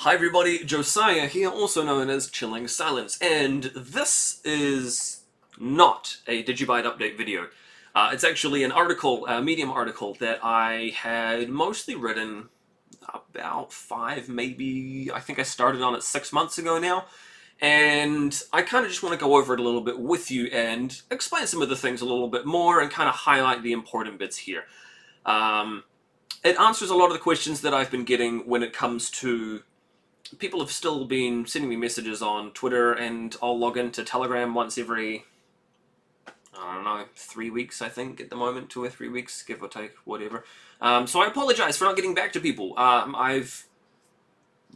Hi everybody, Josiah here, also known as Chilling Silence, and this is not a DigiByte update video. It's actually an article, a Medium article, that I had mostly written about maybe, I think I started on it 6 months ago now, and I kind of just want to go over it a little bit with you and explain some of the things a little bit more and kind of highlight the important bits here. It answers a lot of the questions that I've been getting when it comes to people have still been sending me messages on Twitter, and I'll log into Telegram once every, I don't know, 3 weeks, I think, at the moment, 2 or 3 weeks, give or take, whatever. So I apologize for not getting back to people. I've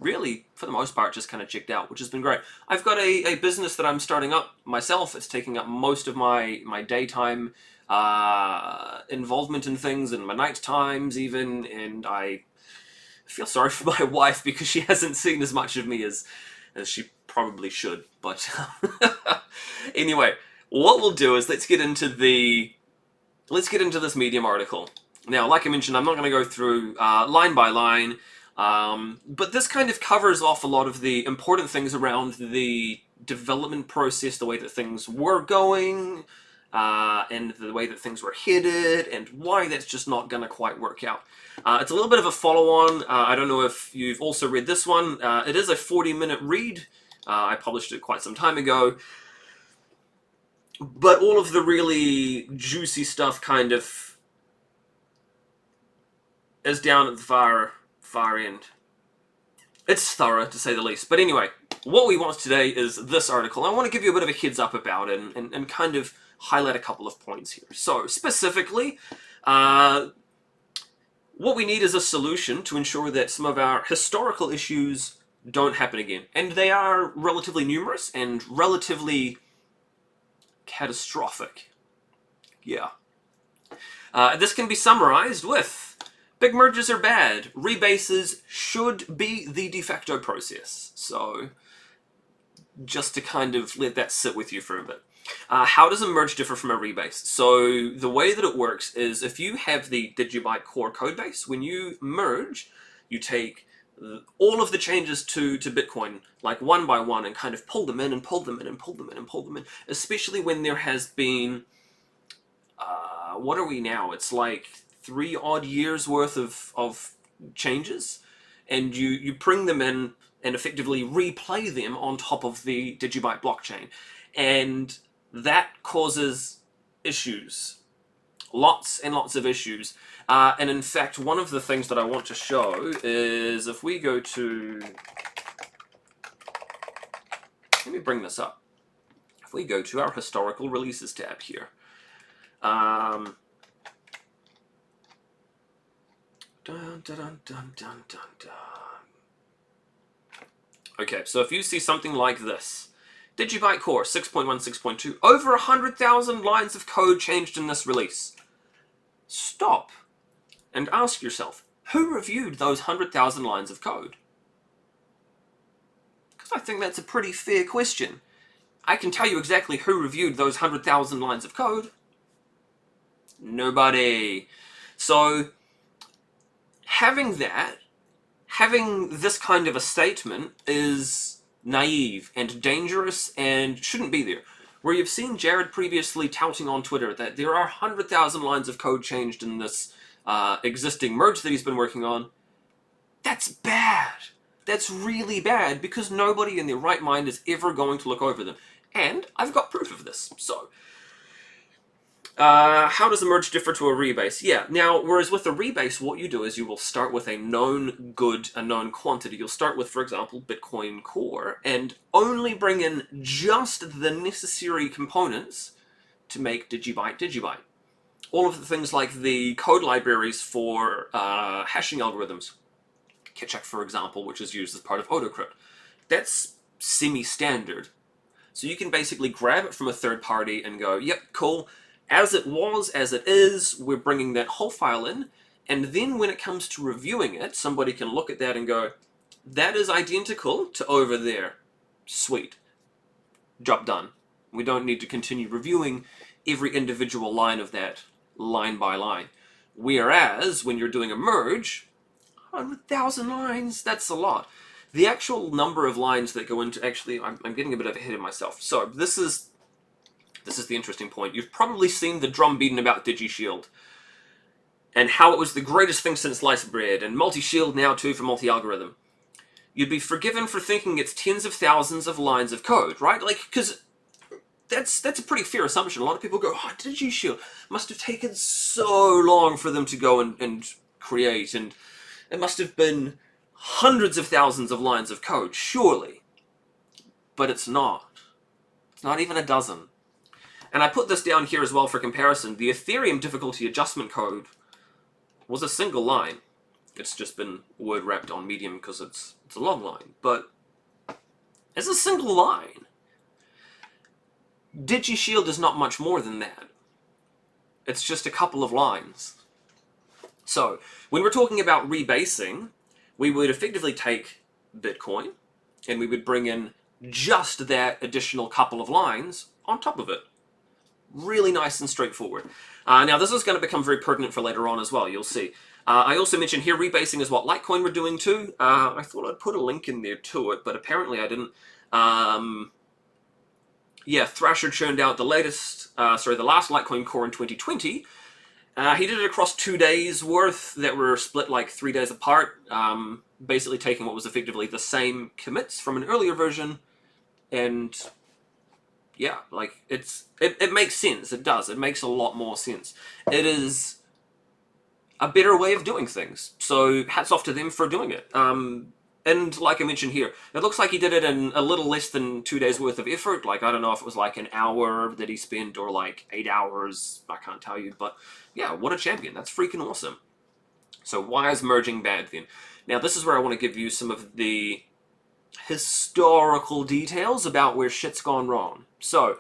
really, for the most part, just kind of checked out, which has been great. I've got a business that I'm starting up myself. It's taking up most of my daytime involvement in things, and my night times even, and I feel sorry for my wife because she hasn't seen as much of me as she probably should. But anyway, what we'll do is let's get into this Medium article. Now, like I mentioned, I'm not going to go through line by line, but this kind of covers off a lot of the important things around the development process, the way that things were going, and the way that things were headed, and why that's just not going to quite work out. It's a little bit of a follow-on. I don't know if you've also read this one. It is a 40-minute read. I published it quite some time ago. But all of the really juicy stuff kind of is down at the far end. It's thorough, to say the least. But anyway, what we want today is this article. I want to give you a bit of a heads up about it and kind of highlight a couple of points here. So, specifically, what we need is a solution to ensure that some of our historical issues don't happen again. And they are relatively numerous and relatively catastrophic. Yeah. This can be summarized with: big mergers are bad. Rebases should be the de facto process. So, just to kind of let that sit with you for a bit. How does a merge differ from a rebase? So the way that it works is, if you have the DigiByte core codebase, when you merge, you take all of the changes to Bitcoin, like one by one, and kind of pull them in and pull them in and pull them in and pull them in, especially when there has been, what are we now? It's like 3 odd years worth of changes, and you bring them in and effectively replay them on top of the DigiByte blockchain. And that causes issues. Lots and lots of issues. And in fact, one of the things that I want to show is, if we go to... Let me bring this up. If we go to our historical releases tab here. Dun, dun, dun, dun, dun, dun, dun. Okay, so if you see something like this, DigiByte Core 6.1, 6.2, over 100,000 lines of code changed in this release. Stop and ask yourself, who reviewed those 100,000 lines of code? Because I think that's a pretty fair question. I can tell you exactly who reviewed those 100,000 lines of code. Nobody. So, having this kind of a statement is naive and dangerous and shouldn't be there. Where you've seen Jared previously touting on Twitter that there are 100,000 lines of code changed in this existing merge that he's been working on, that's bad. That's really bad, because nobody in their right mind is ever going to look over them. And I've got proof of this. So, how does a merge differ to a rebase? Yeah, now, whereas with a rebase, what you do is you will start with a known good, a known quantity. You'll start with, for example, Bitcoin Core, and only bring in just the necessary components to make DigiByte DigiByte. All of the things like the code libraries for hashing algorithms. Ketchup, for example, which is used as part of AutoCrypt. That's semi-standard. So you can basically grab it from a third party and go, yep, cool. As it was, as it is, we're bringing that whole file in, and then when it comes to reviewing it, somebody can look at that and go, that is identical to over there. Sweet. Job done. We don't need to continue reviewing every individual line of that, line by line. Whereas, when you're doing a merge, 100,000 lines, that's a lot. The actual number of lines that go into... Actually, I'm getting a bit ahead of myself. So, this is the interesting point. You've probably seen the drum beaten about DigiShield, and how it was the greatest thing since sliced bread, and multi-shield now too for multi-algorithm. You'd be forgiven for thinking it's tens of thousands of lines of code, right? Like, because that's a pretty fair assumption. A lot of people go, oh, DigiShield must have taken so long for them to go and create, and it must have been hundreds of thousands of lines of code, surely. But it's not. It's not even a dozen. And I put this down here as well for comparison. The Ethereum difficulty adjustment code was a single line. It's just been word wrapped on Medium because it's a long line. But it's a single line. DigiShield is not much more than that. It's just a couple of lines. So, when we're talking about rebasing, we would effectively take Bitcoin, and we would bring in just that additional couple of lines on top of it. Really nice and straightforward. Now, this is going to become very pertinent for later on as well, you'll see. I also mentioned here rebasing is what Litecoin were doing too. I thought I'd put a link in there to it, but apparently I didn't. Yeah, Thrasher churned out the last Litecoin core in 2020. He did it across 2 days worth that were split like 3 days apart, basically taking what was effectively the same commits from an earlier version, and yeah, like it makes sense. It does. It makes a lot more sense. It is a better way of doing things. So hats off to them for doing it. And like I mentioned here, it looks like he did it in a little less than 2 days worth of effort. Like, I don't know if it was like an hour that he spent or like 8 hours. I can't tell you. But yeah, what a champion. That's freaking awesome. So why is merging bad then? Now, this is where I want to give you some of the historical details about where shit's gone wrong. So,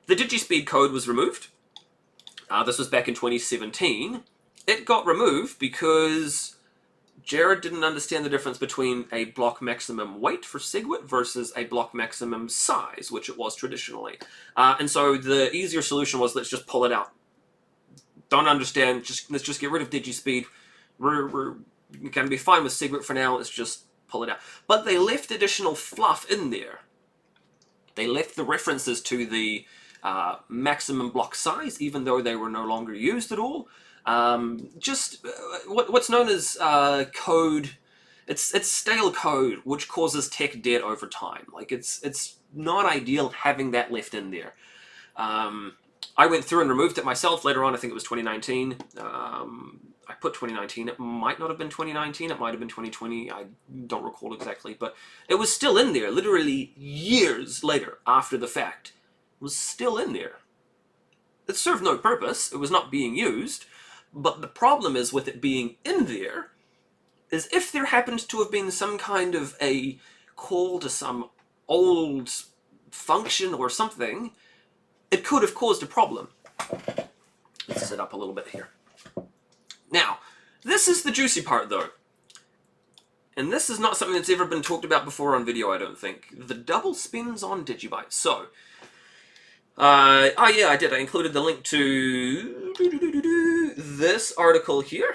the DigiSpeed code was removed. This was back in 2017. It got removed because Jared didn't understand the difference between a block maximum weight for SegWit versus a block maximum size, which it was traditionally. And so the easier solution was, let's just pull it out. Don't understand, let's just get rid of DigiSpeed. We're going to be fine with SegWit for now, let's just pull it out. But they left additional fluff in there. They left the references to the maximum block size, even though they were no longer used at all. What's known as code, it's stale code, which causes tech debt over time. Like, it's not ideal having that left in there. I went through and removed it myself later on. I think it was 2019. I put 2019. It might not have been 2019. It might have been 2020. I don't recall exactly. But it was still in there, literally years later, after the fact. It was still in there. It served no purpose. It was not being used. But the problem is with it being in there, is if there happened to have been some kind of a call to some old function or something, it could have caused a problem. Let's set up a little bit here. Now, this is the juicy part though. And this is not something that's ever been talked about before on video, I don't think. The double spins on DigiByte. So, oh yeah, I did. I included the link to this article here.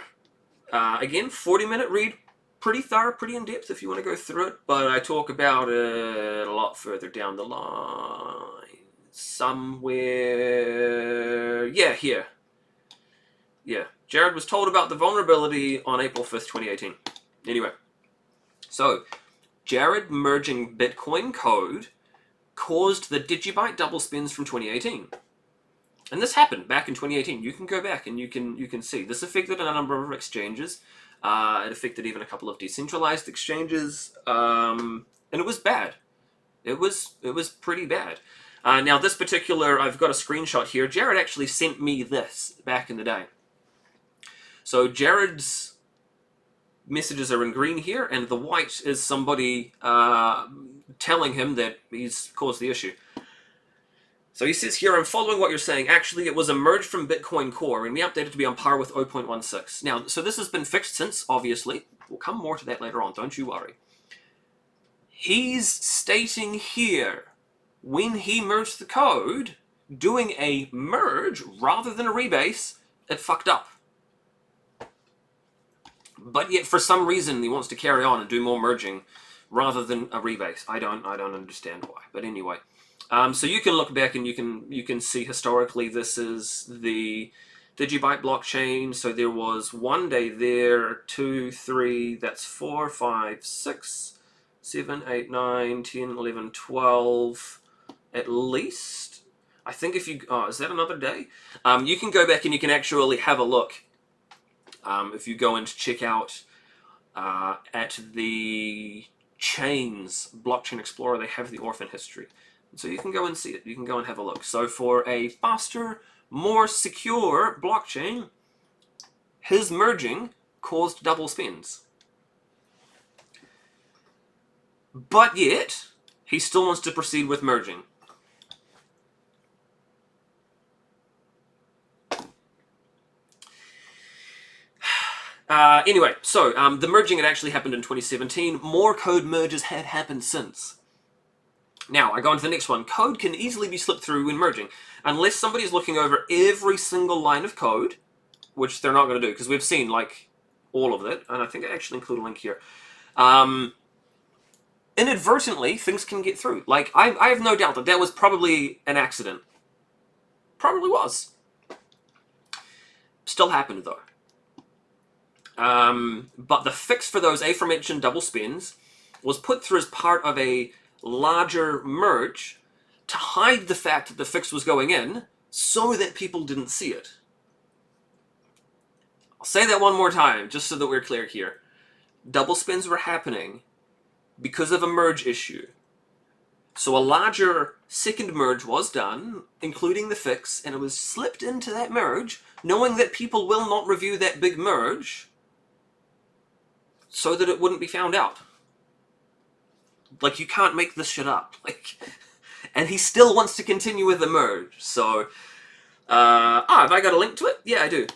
Again, 40-minute read. Pretty thorough, pretty in-depth if you want to go through it. But I talk about it a lot further down the line. Somewhere... yeah, here. Yeah. Jared was told about the vulnerability on April 5th, 2018. Anyway. So, Jared merging Bitcoin code caused the DigiByte double spins from 2018. And this happened back in 2018. You can go back and you can see. This affected a number of exchanges. It affected even a couple of decentralized exchanges. And it was bad. It was pretty bad. Now this particular, I've got a screenshot here. Jared actually sent me this back in the day. So Jared's messages are in green here, and the white is somebody telling him that he's caused the issue. So he says here, I'm following what you're saying. Actually, it was a merge from Bitcoin Core, and we updated to be on par with 0.16. Now, so this has been fixed since, obviously. We'll come more to that later on, don't you worry. He's stating here, when he merged the code, doing a merge rather than a rebase, it fucked up. But yet, for some reason, he wants to carry on and do more merging. rather than a rebase. I don't understand why, but anyway. So you can look back and you can see historically this is the DigiByte blockchain. So there was 1 day there, 2, 3, that's 4, 5, 6, 7, 8, 9, 10, 11, 12, at least. I think if you, is that another day? You can go back and you can actually have a look. If you go in to check out at the Chains Blockchain Explorer, they have the orphan history. So you can go and see it. You can go and have a look. So for a faster, more secure blockchain, his merging caused double spends. But yet, he still wants to proceed with merging. Anyway, so the merging had actually happened in 2017. More code merges had happened since. Now, I go on to the next one. Code can easily be slipped through when merging, unless somebody's looking over every single line of code, which they're not going to do, because we've seen, like, all of it, and I think I actually include a link here. Inadvertently, things can get through. Like, I have no doubt that that was probably an accident. Probably was. Still happened, though. But the fix for those aforementioned double spends was put through as part of a larger merge to hide the fact that the fix was going in so that people didn't see it. I'll say that one more time just so that we're clear here. Double spends were happening because of a merge issue. So a larger second merge was done, including the fix, and it was slipped into that merge, knowing that people will not review that big merge, so that it wouldn't be found out. Like, you can't make this shit up. Like, and he still wants to continue with the merge. So, have I got a link to it? Yeah, I do.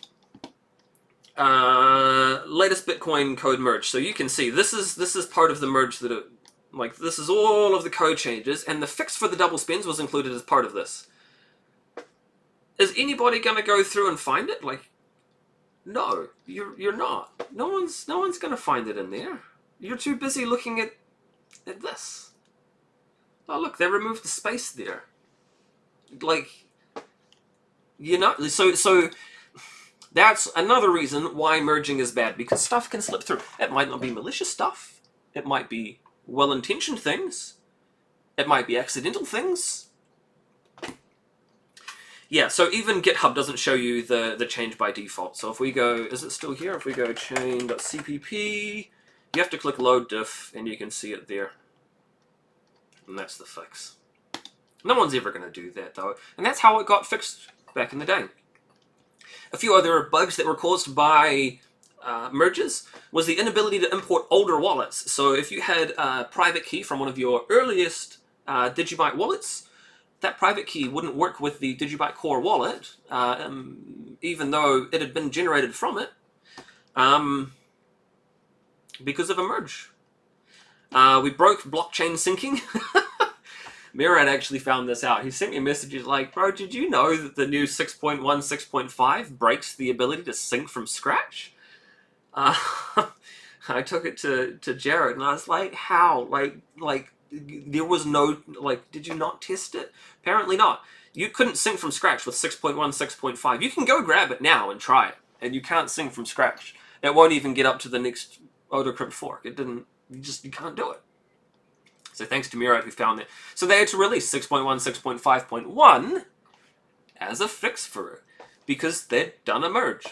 Latest Bitcoin code merge. So you can see this is part of the merge that it, like, this is all of the code changes, and the fix for the double spends was included as part of this. Is anybody gonna go through and find it? Like, no, you're not. No one's gonna find it in there. You're too busy looking at this. Oh look, they removed the space there. Like, you know, so that's another reason why merging is bad, because stuff can slip through. It might not be malicious stuff. It might be well-intentioned things. It might be accidental things. Yeah, so even GitHub doesn't show you the change by default. So if we go, is it still here? If we go chain.cpp, you have to click load diff, and you can see it there. And that's the fix. No one's ever going to do that, though. And that's how it got fixed back in the day. A few other bugs that were caused by merges was the inability to import older wallets. So if you had a private key from one of your earliest DigiByte wallets, that private key wouldn't work with the DigiByte core wallet, even though it had been generated from it, because of a merge. We broke blockchain syncing. Mirad actually found this out. He sent me a message. He's like, bro, did you know that the new 6.1, 6.5 breaks the ability to sync from scratch? I took it to Jared, and I was like, how? Like, there was no, like, did you not test it? Apparently not. You couldn't sync from scratch with 6.1, 6.5. You can go grab it now and try it, and you can't sync from scratch. It won't even get up to the next AutoCrypt fork. It didn't, you can't do it. So thanks to Mirad who found it. So they had to release 6.1, 6.5.1 as a fix for it, because they'd done a merge.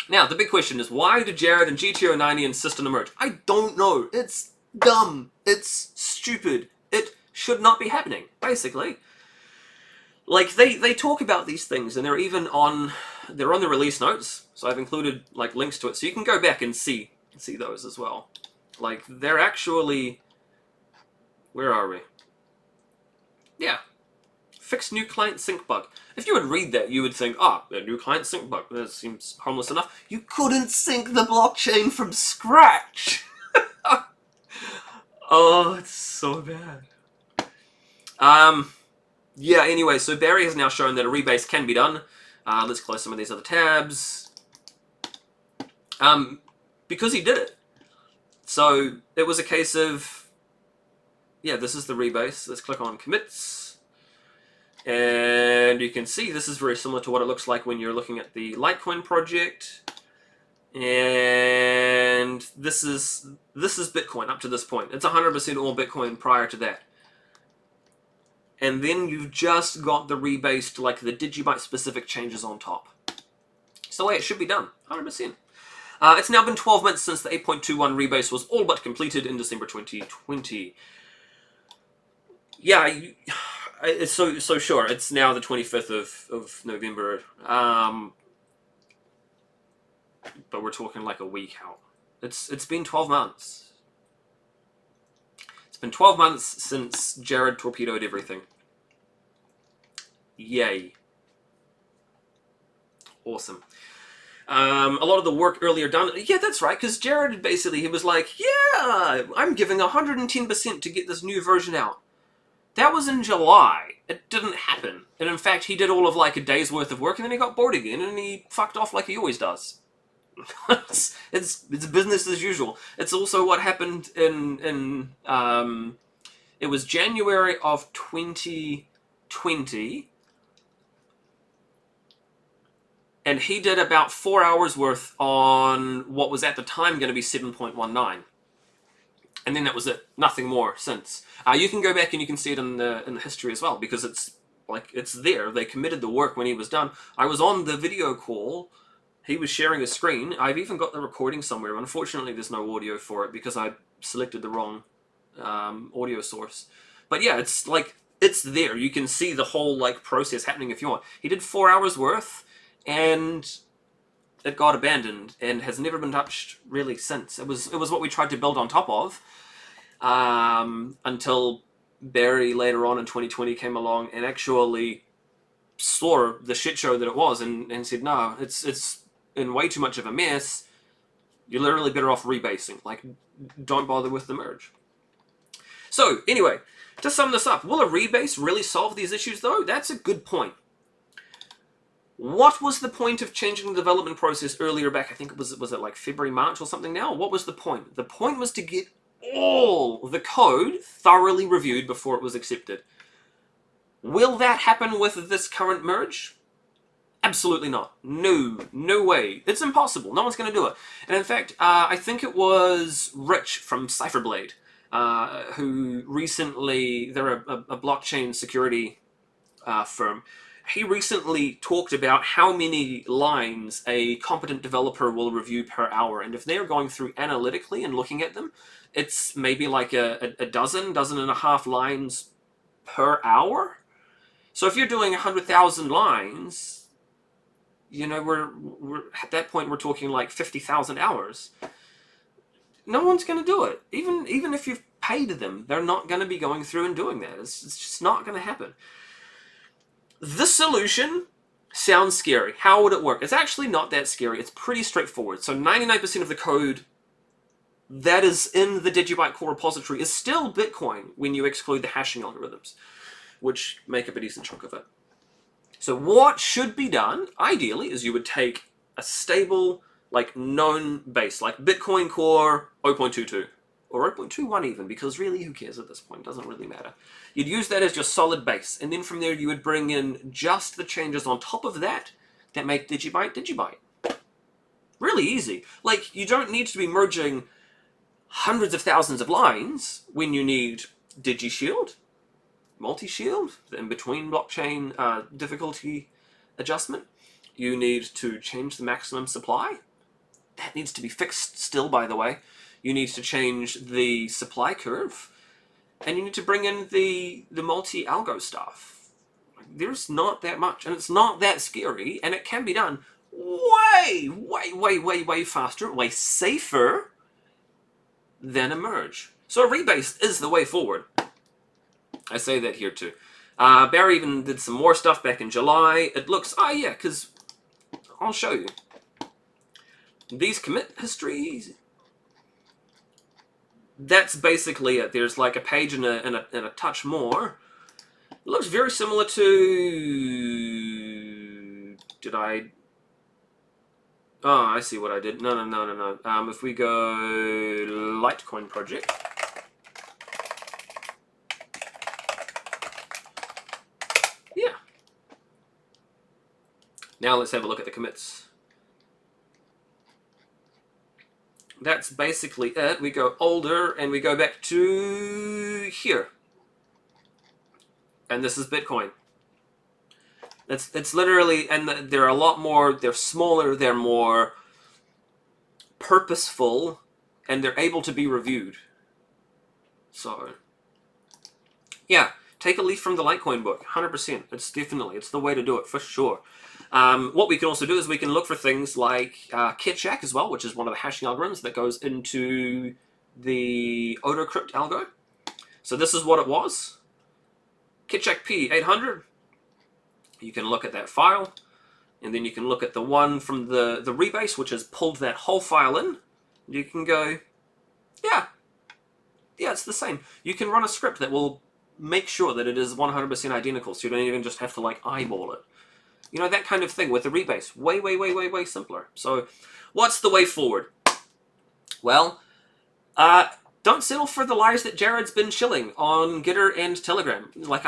Now, the big question is, why did Jared and GTO90 insist on a merge? I don't know. It's dumb. It's stupid. It should not be happening, basically. Like, they talk about these things, and they're on the release notes, so I've included, like, links to it, so you can go back and see those as well. Like, they're actually... Where are we? Yeah. Fix new client sync bug. If you would read that, you would think, a new client sync bug. That seems harmless enough. You couldn't sync the blockchain from scratch. Oh, it's so bad. Yeah, anyway, so Barry has now shown that a rebase can be done. Let's close some of these other tabs. Because he did it. So it was a case of yeah, this is the rebase. Let's click on commits. And you can see this is very similar to what it looks like when you're looking at the Litecoin project. And this is Bitcoin up to this point. It's 100% all Bitcoin prior to that. And then you've just got the rebased, like the DigiByte specific changes on top. It's the way it should be done, 100%. It's now been 12 months since the 8.21 rebase was all but completed in December 2020. Yeah, it's so sure. It's now the 25th of November. But we're talking like a week out. It's been 12 months. It's been 12 months since Jared torpedoed everything. Yay. Awesome. A lot of the work earlier done... Yeah, that's right, because Jared basically, he was like, yeah, I'm giving 110% to get this new version out. That was in July. It didn't happen. And in fact, he did all of like a day's worth of work, and then he got bored again, and he fucked off like he always does. it's business as usual. It's also what happened in it was January of 2020, and he did about 4 hours worth on what was at the time going to be 7.19, and then that was it. Nothing more since. You can go back and you can see it in the history as well, because it's there. They committed the work when he was done. I was on the video call. He was sharing a screen. I've even got the recording somewhere. Unfortunately, there's no audio for it because I selected the wrong audio source. But yeah, it's there. You can see the whole like process happening if you want. He did 4 hours worth, and it got abandoned and has never been touched really since. It was what we tried to build on top of until Barry later on in 2020 came along and actually saw the shit show that it was and said, no, it's in way too much of a mess. You're literally better off rebasing. Like, don't bother with the merge. So, anyway, to sum this up, will a rebase really solve these issues, though? That's a good point. What was the point of changing the development process earlier back? I think was it like February, March or something now? What was the point? The point was to get all the code thoroughly reviewed before it was accepted. Will that happen with this current merge? Absolutely not. No way. It's impossible. No one's going to do it. And in fact, I think it was Rich from Cypherblade, who recently, they're a blockchain security firm. He recently talked about how many lines a competent developer will review per hour. And if they're going through analytically and looking at them, it's maybe like a dozen and a half lines per hour. So if you're doing 100,000 lines, you know, we're at that point, we're talking like 50,000 hours. No one's going to do it. Even if you've paid them, they're not going to be going through and doing that. It's just not going to happen. The solution sounds scary. How would it work? It's actually not that scary. It's pretty straightforward. So 99% of the code that is in the DigiByte core repository is still Bitcoin when you exclude the hashing algorithms, which make up a decent chunk of it. So what should be done, ideally, is you would take a stable, like, known base, like Bitcoin Core 0.22, or 0.21 even, because really, who cares at this point? It doesn't really matter. You'd use that as your solid base, and then from there you would bring in just the changes on top of that that make DigiByte DigiByte. Really easy. Like, you don't need to be merging hundreds of thousands of lines when you need DigiShield, multi-shield, the in-between blockchain difficulty adjustment. You need to change the maximum supply. That needs to be fixed still, by the way. You need to change the supply curve. And you need to bring in the multi-algo stuff. There's not that much, and it's not that scary, and it can be done way faster, way safer than a merge. So a rebase is the way forward. I say that here too. Barry even did some more stuff back in July. It looks, yeah, because I'll show you. These commit histories, that's basically it. There's like a page and a touch more. It looks very similar to... Oh, I see what I did. No. If we go Litecoin project. Now let's have a look at the commits. That's basically it. We go older and we go back to here. And this is Bitcoin. It's literally, and they're a lot more, they're smaller, they're more purposeful, and they're able to be reviewed. So, yeah, take a leaf from the Litecoin book, 100%. It's the way to do it, for sure. What we can also do is we can look for things like Kitchak as well, which is one of the hashing algorithms that goes into the AutoCrypt algo. So this is what it was. Kitchak P800. You can look at that file, and then you can look at the one from the rebase, which has pulled that whole file in. You can go, yeah, it's the same. You can run a script that will make sure that it is 100% identical, so you don't even just have to like eyeball it. You know, that kind of thing with the rebase. Way simpler. So, what's the way forward? Well, don't settle for the lies that Jared's been shilling on Gitter and Telegram. Like,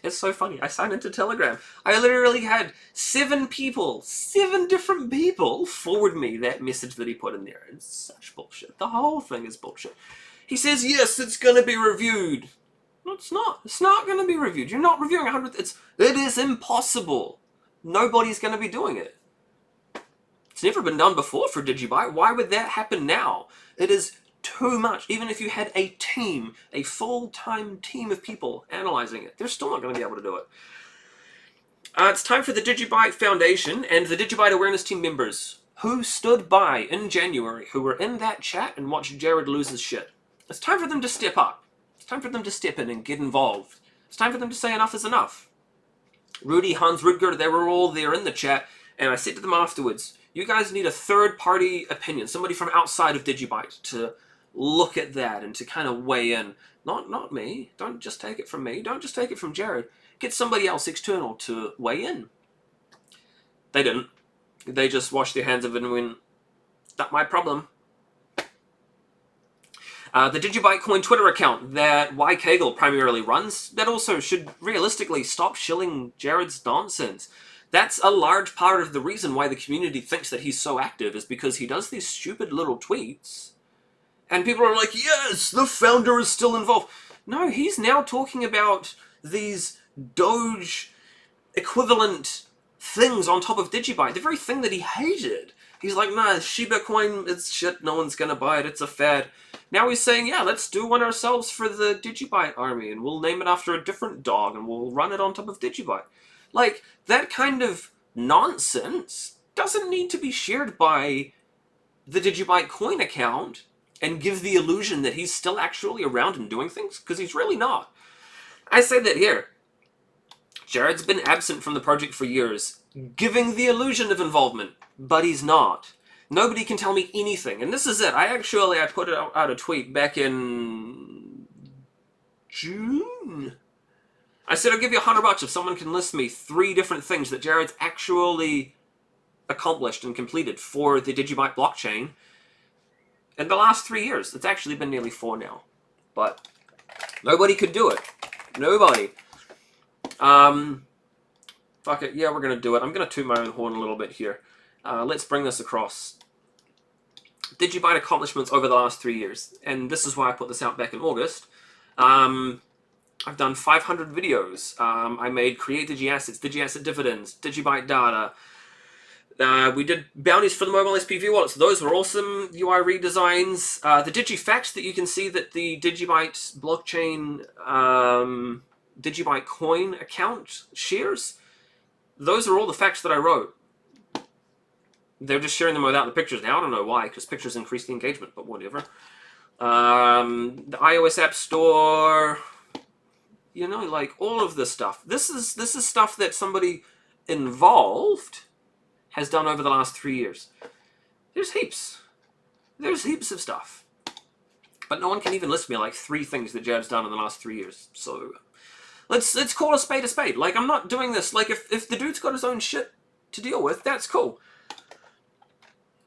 it's so funny. I signed into Telegram. I literally had 7 different people forward me that message that he put in there. It's such bullshit. The whole thing is bullshit. He says, yes, it's going to be reviewed. No, it's not. It's not going to be reviewed. You're not reviewing 100. It is impossible. Nobody's going to be doing it. It's never been done before for DigiByte. Why would that happen now? It is too much. Even if you had a team, a full-time team of people analyzing it, they're still not going to be able to do it. It's time for the DigiByte Foundation and the DigiByte Awareness Team members who stood by in January, who were in that chat and watched Jared lose his shit. It's time for them to step up. It's time for them to step in and get involved. It's time for them to say enough is enough. Rudy, Hans, Rudger, they were all there in the chat, and I said to them afterwards, you guys need a third-party opinion, somebody from outside of DigiByte to look at that and to kind of weigh in. Not me. Don't just take it from me. Don't just take it from Jared. Get somebody else external to weigh in. They didn't. They just washed their hands of it and went, not my problem. The DigiByte Coin Twitter account that Y. Kagel primarily runs, that also should realistically stop shilling Jared's nonsense. That's a large part of the reason why the community thinks that he's so active, is because he does these stupid little tweets. And people are like, yes, the founder is still involved. No, he's now talking about these Doge equivalent things on top of DigiByte, the very thing that he hated. He's like, nah, Shiba coin, it's shit, no one's gonna buy it, it's a fad. Now he's saying, yeah, let's do one ourselves for the DigiByte army, and we'll name it after a different dog, and we'll run it on top of DigiByte. Like, that kind of nonsense doesn't need to be shared by the DigiByte coin account and give the illusion that he's still actually around and doing things, because he's really not. I say that here. Jared's been absent from the project for years, giving the illusion of involvement, but he's not. Nobody can tell me anything, and this is it. I put out a tweet back in June. I said, I'll give you $100 if someone can list me 3 different things that Jared's actually accomplished and completed for the DigiByte blockchain in the last 3 years. It's actually been nearly 4 now. But nobody could do it. Nobody. Fuck it. Yeah, we're going to do it. I'm going to toot my own horn a little bit here. Let's bring this across. DigiByte accomplishments over the last 3 years. And this is why I put this out back in August. I've done 500 videos. I made Create DigiAssets, DigiAsset Dividends, DigiByte Data. We did bounties for the mobile SPV wallets. Those were awesome UI redesigns. The DigiFacts that you can see that the DigiByte blockchain, DigiByte coin account shares. Those are all the facts that I wrote. They're just sharing them without the pictures now. I don't know why, because pictures increase the engagement, but whatever. The iOS App Store, you know, like all of this stuff. This is stuff that somebody involved has done over the last 3 years. There's heaps. There's heaps of stuff. But no one can even list me like 3 things that Jared's done in the last 3 years. So let's call a spade a spade. Like, I'm not doing this. Like, if the dude's got his own shit to deal with, that's cool.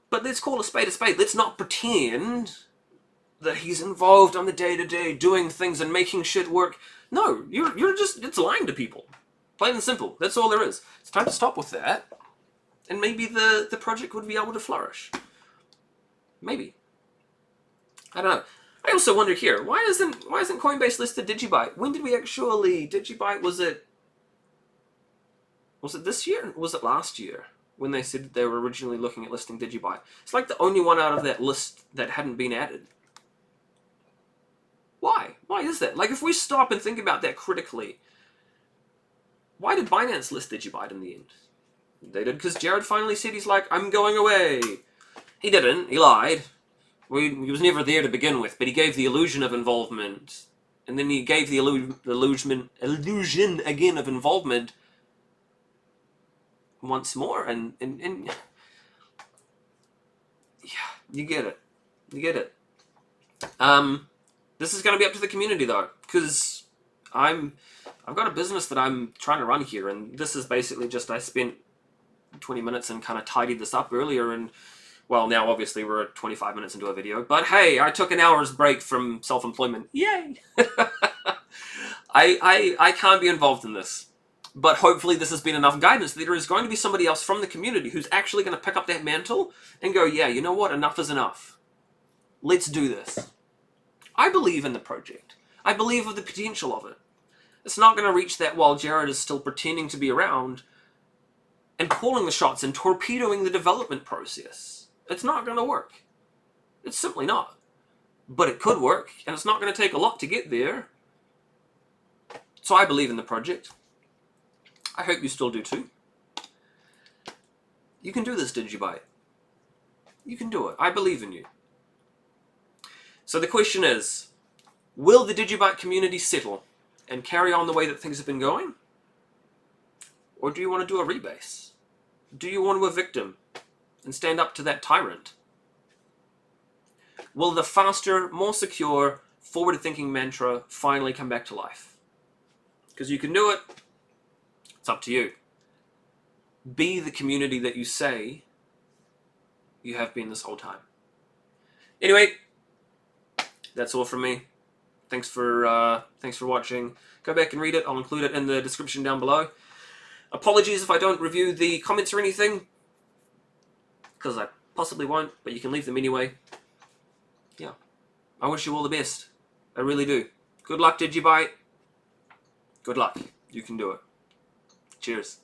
But let's call a spade a spade. Let's not pretend that he's involved on the day-to-day doing things and making shit work. No, you're just, it's lying to people. Plain and simple. That's all there is. It's time to stop with that. and maybe the project would be able to flourish. Maybe. I don't know. I also wonder here, why isn't Coinbase listed DigiByte? When did we actually DigiByte? Was it this year? Or was it last year when they said that they were originally looking at listing DigiByte? It's like the only one out of that list that hadn't been added. Why? Why is that? Like, if we stop and think about that critically, why did Binance list DigiByte in the end? They did because Jared finally said he's like, I'm going away. He didn't. He lied. He was never there to begin with, but he gave the illusion of involvement, and then he gave the illusion again of involvement once more, and yeah, you get it. You get it. This is going to be up to the community though, because I've got a business that I'm trying to run here, and this is basically just I spent 20 minutes and kind of tidied this up earlier, and well, now obviously we're 25 minutes into a video, but hey, I took an hour's break from self-employment. Yay! I can't be involved in this, but hopefully this has been enough guidance that there is going to be somebody else from the community who's actually going to pick up that mantle and go, yeah, you know what? Enough is enough. Let's do this. I believe in the project. I believe in the potential of it. It's not going to reach that while Jared is still pretending to be around and calling the shots and torpedoing the development process. It's not going to work. It's simply not. But it could work, and it's not going to take a lot to get there. So I believe in the project. I hope you still do too. You can do this, DigiByte. You can do it. I believe in you. So the question is, will the DigiByte community settle and carry on the way that things have been going? Or do you want to do a rebase? Do you want to evict him and stand up to that tyrant? Will the faster, more secure, forward-thinking mantra finally come back to life? Because you can do it. It's up to you. Be the community that you say you have been this whole time. Anyway, that's all from me. Thanks for watching. Go back and read it. I'll include it in the description down below. Apologies if I don't review the comments or anything, because I possibly won't, but you can leave them anyway. Yeah. I wish you all the best. I really do. Good luck, DigiByte. Good luck. You can do it. Cheers.